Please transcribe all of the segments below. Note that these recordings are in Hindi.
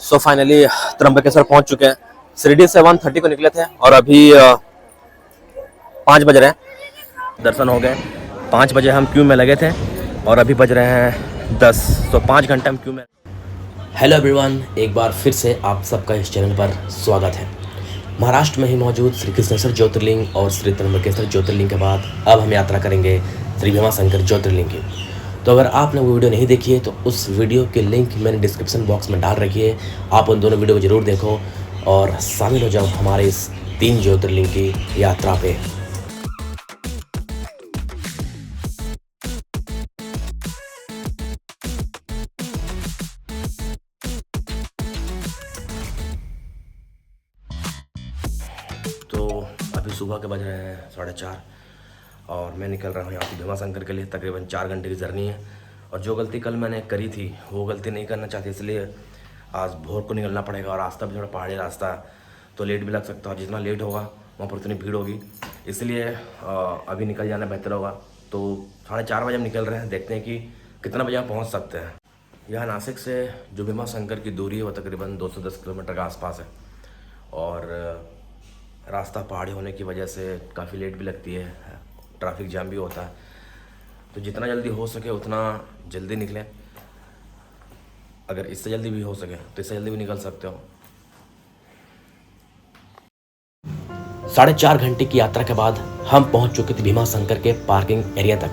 सो फाइनली त्र्यंबकेश्वर पहुंच चुके हैं। शिरडी से 1:30 को निकले थे और अभी 5 बज रहे हैं। दर्शन हो गए। 5 बजे हम क्यू में लगे थे और अभी बज रहे हैं 10। तो 5 घंटे हम क्यू में। हेलो एवरीवन, एक बार फिर से आप सबका इस चैनल पर स्वागत है। महाराष्ट्र में ही मौजूद श्री कृष्णेश्वर ज्योतिर्लिंग और श्री त्र्यंबकेश्वर ज्योतिर्लिंग के बाद अब हम यात्रा करेंगे श्री भीमाशंकर ज्योतिर्लिंग की। तो अगर आपने वो वीडियो नहीं देखी है तो उस वीडियो के लिंक मैंने डिस्क्रिप्शन बॉक्स में डाल रखी है। आप उन दोनों वीडियो को ज़रूर देखो और शामिल हो जाओ हमारे इस 3 ज्योतिर्लिंग की यात्रा पे। तो अभी सुबह के बज रहे हैं 4:30 और मैं निकल रहा हूँ यहाँ से भीमाशंकर के लिए। तकरीबन 4 घंटे की जर्नी है और जो गलती कल मैंने करी थी वो गलती नहीं करना चाहती, इसलिए आज भोर को निकलना पड़ेगा। और रास्ता भी थोड़ा पहाड़ी रास्ता है तो लेट भी लग सकता है और जितना लेट होगा वहाँ पर उतनी भीड़ होगी, इसलिए अभी निकल जाना बेहतर होगा। तो 4:30 बजे हम निकल रहे हैं, देखते हैं कि कितना बजे हम पहुँच सकते हैं। यहाँ नासिक से जो भीमाशंकर की दूरी है वो तकरीबन 210 किलोमीटर के आसपास है और रास्ता पहाड़ी होने की वजह से काफ़ी लेट भी लगती है, ट्रैफिक जाम भी होता है। तो जितना जल्दी हो सके उतना जल्दी निकलें। अगर इससे जल्दी भी हो सके तो इससे जल्दी भी निकल सकते हो। 4.5 घंटे की यात्रा के बाद हम पहुंच चुके थे भीमाशंकर के पार्किंग एरिया तक,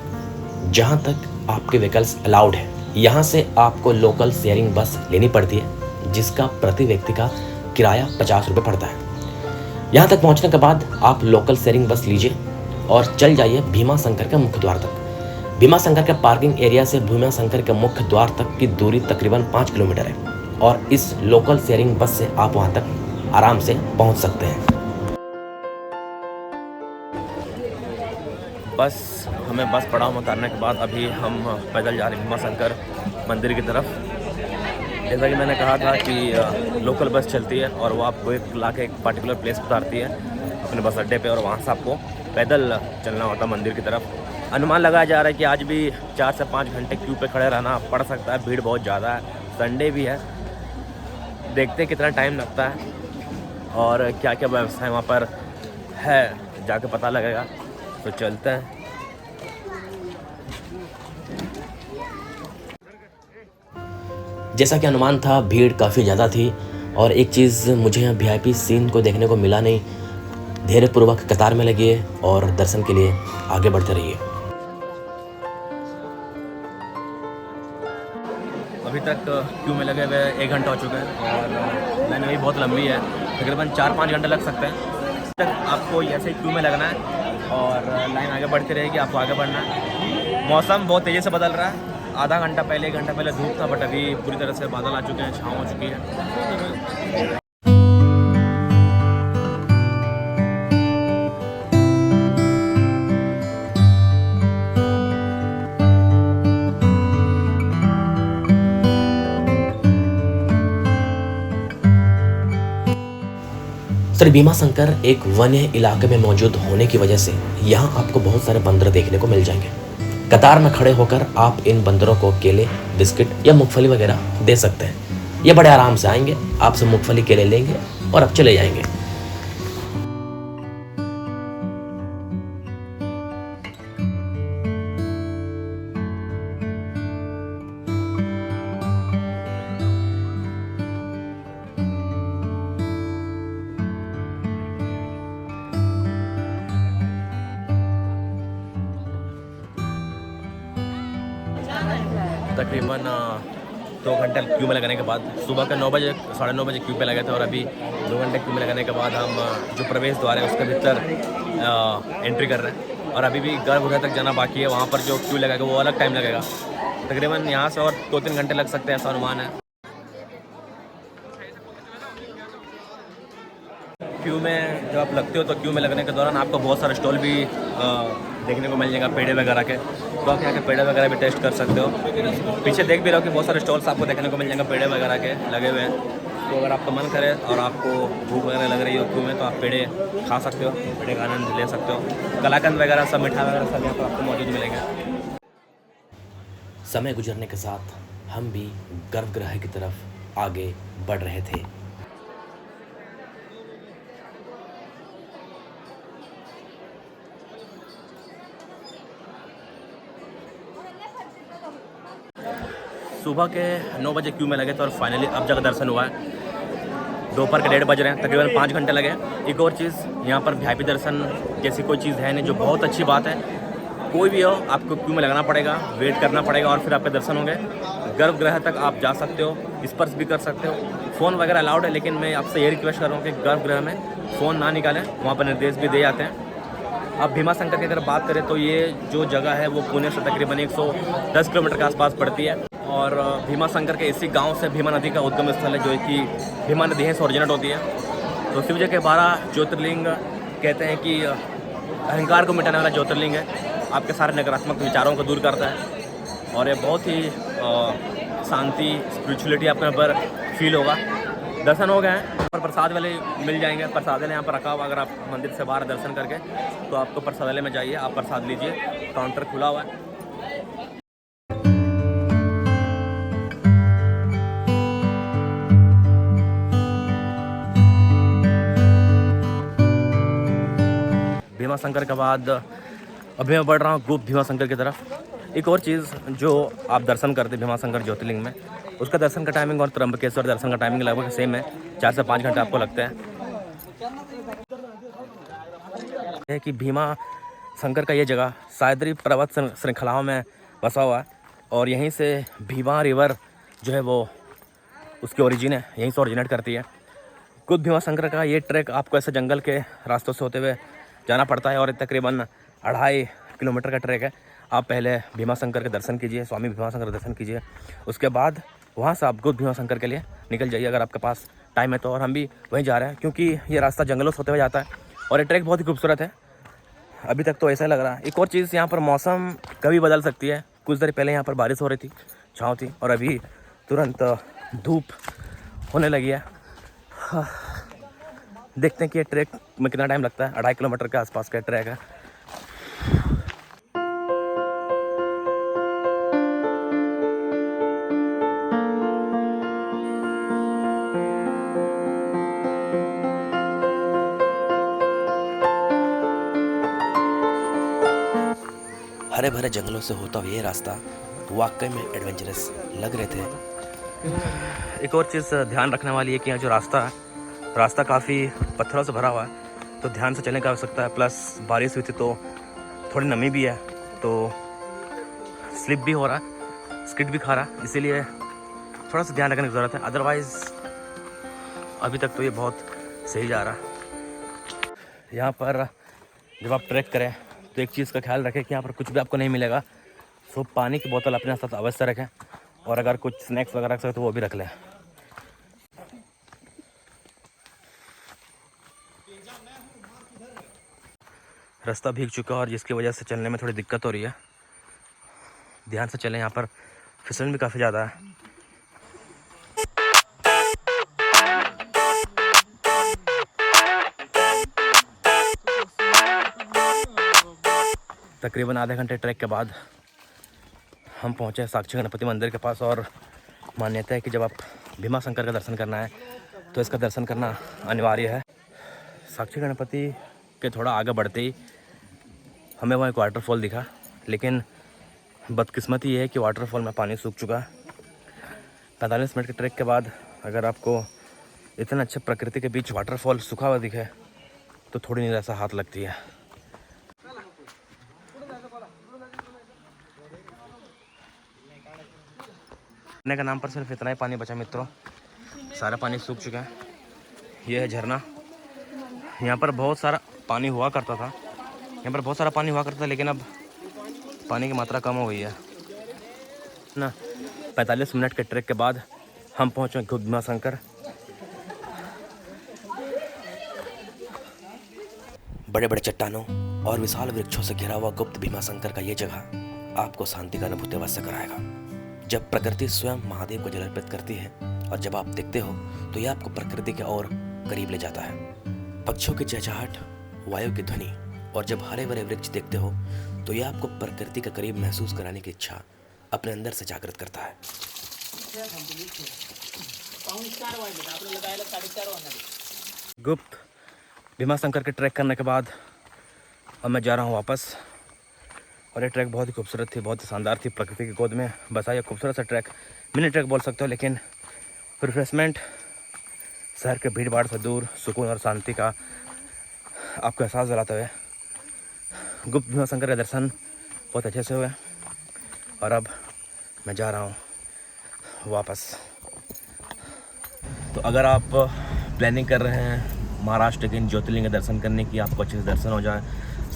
जहां तक आपके व्हीकल्स अलाउड है। यहां से आपको लोकल शेयरिंग बस लेनी पड़ती है जिसका प्रति व्यक्ति का किराया 50 रुपये पड़ता है। यहाँ तक पहुँचने के बाद आप लोकल शेयरिंग बस लीजिए और चल जाइए भीमाशंकर के मुख्य द्वार तक। भीमाशंकर के पार्किंग एरिया से भीमाशंकर के मुख्य द्वार तक की दूरी तकरीबन 5 किलोमीटर है और इस लोकल शेयरिंग बस से आप वहाँ तक आराम से पहुँच सकते हैं। हमें बस पड़ाव में उतारने के बाद अभी हम पैदल जा रहे हैं भीमाशंकर मंदिर की तरफ। जैसा कि मैंने कहा था कि लोकल बस चलती है और वो आपको एक पर्टिकुलर प्लेस पर उतारती है अपने बस अड्डे पे और वहाँ से आपको पैदल चलना होता है मंदिर की तरफ। अनुमान लगाया जा रहा है कि आज भी 4 से 5 घंटे क्यू पे खड़े रहना पड़ सकता है। भीड़ बहुत ज़्यादा है, संडे भी है। देखते हैं कितना टाइम लगता है और क्या क्या व्यवस्था वहाँ पर है, जाके पता लगेगा। तो चलते हैं। जैसा कि अनुमान था भीड़ काफ़ी ज़्यादा थी और एक चीज़ मुझे यहाँ VIP सीन को देखने को मिला नहीं। धैर्यपूर्वक कतार में लगिए और दर्शन के लिए आगे बढ़ते रहिए। अभी तक क्यू में लगे हुए 1 घंटा हो चुका है और लाइन भी बहुत लंबी है, तकरीबन 4-5 घंटे लग सकते हैं। तक आपको ऐसे ही क्यू में लगना है और लाइन आगे बढ़ती रहेगी, आपको आगे बढ़ना है। मौसम बहुत तेज़ी से बदल रहा है। आधा घंटा पहले 1 घंटा पहले धूप था, बट अभी पूरी तरह से बादल आ चुके हैं, छाँव हो चुकी है। श्री भीमाशंकर एक वन्य इलाके में मौजूद होने की वजह से यहाँ आपको बहुत सारे बंदर देखने को मिल जाएंगे। कतार में खड़े होकर आप इन बंदरों को केले, बिस्किट या मूंगफली वगैरह दे सकते हैं। ये बड़े आराम से आएंगे, आपसे मूंगफली केले लेंगे और अब चले जाएंगे। तकरीबन 2 घंटे क्यू में लगाने के बाद सुबह का 9 बजे 9:30 बजे क्यू पे लगे थे और अभी 2 घंटे क्यू में लगाने के बाद हम जो प्रवेश द्वार है उसके भीतर एंट्री कर रहे हैं। और अभी भी गर्भगृह तक जाना बाकी है, वहाँ पर जो क्यू लगेगा वो अलग टाइम लगेगा। तकरीबन यहाँ से और 2-3 घंटे लग सकते हैं, ऐसा अनुमान है। क्यू में जब आप लगते हो तो क्यू में लगने के दौरान आपको बहुत सारे स्टॉल भी देखने को मिल जाएगा, पेड़े वगैरह के। तो आप यहाँ के पेड़े वगैरह भी टेस्ट कर सकते हो। पीछे देख भी रहो कि बहुत सारे स्टॉल्स आपको देखने को मिल जाएंगे पेड़े वगैरह के लगे हुए हैं। तो अगर आपका मन करे और आपको भूख वगैरह लग रही हो क्यू में तो आप पेड़े खा सकते हो, पेड़े का आनंद ले सकते हो। कलाकंद वगैरह सब, मिठा वगैरह सब यहाँ पर आपको मौजूद मिलेंगे। समय गुजरने के साथ हम भी गर्भगृह की तरफ आगे बढ़ रहे थे। सुबह के 9 बजे क्यू में लगे थे और फाइनली अब जगह दर्शन हुआ है। दोपहर के 1:30 बज रहे हैं, तकरीबन 5 घंटे लगे। एक और चीज़, यहाँ पर वीआईपी दर्शन जैसी कोई चीज़ है नहीं, जो बहुत अच्छी बात है। कोई भी हो, आपको क्यू में लगना पड़ेगा, वेट करना पड़ेगा और फिर आपके दर्शन होंगे। गर्भगृह तक आप जा सकते हो, स्पर्श भी कर सकते हो, फ़ोन वगैरह अलाउड है, लेकिन मैं आपसे ये रिक्वेस्ट कर रहा हूँ कि गर्भगृह में फ़ोन ना निकालें, वहाँ पर निर्देश भी दिए जाते हैं। अब भीमा शंकर की अगर बात करें तो ये जो जगह है वो पुणे से तकरीबन 110 किलोमीटर के आसपास पड़ती है और भीमा शंकर के इसी गांव से भीमा नदी का उद्गम स्थल है, जो कि भीमा नदी है से ओरिजिनेट होती है। तो शिव जी के 12 ज्योतिर्लिंग कहते हैं कि अहंकार को मिटाने वाला ज्योतिर्लिंग है, आपके सारे नकारात्मक विचारों को दूर करता है और ये बहुत ही शांति, स्पिरिचुअलिटी आपके यहाँ पर फील होगा। दर्शन हो गए हैं, यहाँ पर प्रसाद वाले मिल जाएंगे, प्रसाद वाले यहाँ पर रखा हुआ। अगर आप मंदिर से बाहर दर्शन करके तो आपको प्रसाद वाले में जाइए, आप प्रसाद लीजिए, काउंटर खुला हुआ है। भीमा शंकर के बाद अभी मैं बढ़ रहा हूँ गुप्त भीमा शंकर की तरफ। एक और चीज़ जो आप दर्शन करते भीमा शंकर ज्योतिर्लिंग में, उसका दर्शन का टाइमिंग और त्र्यंबकेश्वर दर्शन का टाइमिंग लगभग सेम है, 4 से 5 घंटे आपको लगते हैं। है कि भीमा शंकर का ये जगह सह्याद्री पर्वत श्रृंखलाओं में बसा हुआ है और यहीं से भीमा रिवर जो है वो उसकी ओरिजिन है, यहीं से ओरिजिनेट करती है। खुद भीमा शंकर का ये ट्रैक आपको ऐसे जंगल के रास्तों से होते हुए जाना पड़ता है और तकरीबन 2.5 किलोमीटर का ट्रैक है। आप पहले भीमा शंकर के दर्शन कीजिए, स्वामी भीमा शंकर के दर्शन कीजिए, उसके बाद वहाँ से आप गुप्त भीमा शंकर के लिए निकल जाइए अगर आपके पास टाइम है तो। और हम भी वहीं जा रहे हैं क्योंकि ये रास्ता जंगलों से होते हुए जाता है और ये ट्रैक बहुत ही खूबसूरत है। अभी तक तो ऐसा लग रहा है। एक और चीज़, यहाँ पर मौसम कभी बदल सकती है। कुछ देर पहले यहाँ पर बारिश हो रही थी, छाँव थी और अभी तुरंत धूप होने लगी है। देखते हैं कि ये ट्रैक में कितना टाइम लगता है। 2.5 किलोमीटर के आसपास का ट्रैक है। हरे भरे जंगलों से होता हुआ ये रास्ता वाकई में एडवेंचरस लग रहे थे। एक और चीज़ ध्यान रखने वाली है कि यहाँ जो रास्ता काफ़ी पत्थरों से भरा हुआ है, तो ध्यान से चलने की आवश्यकता है। प्लस बारिश हुई थी तो थोड़ी नमी भी है, तो स्लिप भी हो रहा है, स्किड भी खा रहा है, इसीलिए थोड़ा सा ध्यान रखने की ज़रूरत है। अदरवाइज़ अभी तक तो ये बहुत सही जा रहा है। यहाँ पर जब आप ट्रैक करें तो एक चीज़ का ख्याल रखें कि यहाँ पर कुछ भी आपको नहीं मिलेगा, सो पानी की बोतल अपने साथ अवश्य रखें और अगर कुछ स्नैक्स वगैरह रख सकते तो वो भी रख लें। रास्ता भीग चुका है और जिसकी वजह से चलने में थोड़ी दिक्कत हो रही है। ध्यान से चलें, यहाँ पर फिसलन भी काफ़ी ज़्यादा है। तकरीबन आधे घंटे ट्रैक के बाद हम पहुँचे साक्षी गणपति मंदिर के पास और मान्यता है कि जब आप भीमा शंकर का दर्शन करना है तो इसका दर्शन करना अनिवार्य है। साक्षी गणपति के थोड़ा आगे बढ़ते ही हमें वहाँ एक वाटरफॉल दिखा, लेकिन बदकिस्मती ये है कि वाटरफॉल में पानी सूख चुका है। 45 मिनट के ट्रैक के बाद अगर आपको इतना अच्छे प्रकृति के बीच वाटरफॉल सूखा हुआ दिखे तो थोड़ी निराशा हाथ लगती है। झरने का नाम पर सिर्फ इतना ही पानी बचा मित्रों, सारा पानी सूख चुका है। ये है झरना। यहाँ पर बहुत सारा पानी हुआ करता था, लेकिन अब पानी की मात्रा कम हो गई है ना। 45 मिनट के ट्रैक के बाद हम पहुँचे गुप्त भीमा शंकर। बड़े बड़े चट्टानों और विशाल वृक्षों से घिरा हुआ गुप्त भीमा शंकर का ये जगह आपको शांति का अनुभूति अवश्य कराएगा। जब प्रकृति स्वयं महादेव को जल अर्पित करती है और जब आप देखते हो तो यह आपको प्रकृति के और करीब ले जाता है। पक्षियों की चहचहाहट, वायु की ध्वनि और जब हरे भरे वृक्ष देखते हो तो यह आपको प्रकृति के करीब महसूस कराने की इच्छा अपने अंदर से जागृत करता है। गुप्त भीमा शंकर के ट्रैक करने के बाद अब मैं जा रहा हूँ वापस। और ये ट्रैक बहुत ही खूबसूरत थी, बहुत ही शानदार थी, प्रकृति की गोद में बसा ये खूबसूरत सा ट्रैक, मिनी ट्रैक बोल सकते हो, लेकिन रिफ्रेशमेंट, शहर के भीड़ भाड़ से दूर, सुकून और शांति का आपको एहसास दिलाते हुए गुप्त भीमा शंकर के दर्शन बहुत अच्छे से हुए। और अब मैं जा रहा हूँ वापस। तो अगर आप प्लानिंग कर रहे हैं महाराष्ट्र के इन ज्योतिर्लिंग के दर्शन करने की, आपको अच्छे से दर्शन हो जाए,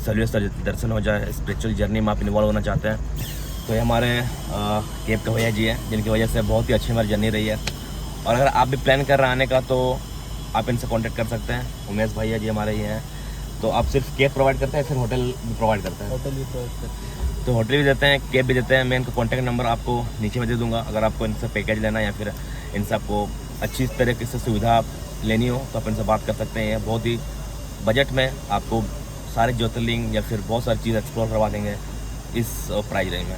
सलवे दर्शन हो जाए, स्पिरिचुअल जर्नी में आप इन्वॉल्व होना चाहते हैं, तो ये हमारे केप के भैया जी हैं, जिनकी वजह से बहुत ही अच्छी हमारी जर्नी रही है। और अगर आप भी प्लान कर रहे हैं आने का तो आप इनसे कांटेक्ट कर सकते हैं। उमेश भैया जी हमारे ये हैं। तो आप सिर्फ केप प्रोवाइड करते हैं, फिर होटल भी प्रोवाइड करते हैं? होटल भी प्रोवाइड करते हैं। तो होटल भी देते हैं, केप भी देते हैं। मैं इनका कॉन्टैक्ट नंबर आपको नीचे में दे दूँगा। अगर आपको इनसे पैकेज लेना या फिर इनसे आपको अच्छी तरीके से सुविधा लेनी हो तो आप इनसे बात कर सकते हैं। ये बहुत ही बजट में आपको सारे ज्योतिर्लिंग या फिर बहुत सारी चीज़ एक्सप्लोर करवा देंगे इस प्राइस रेंज में।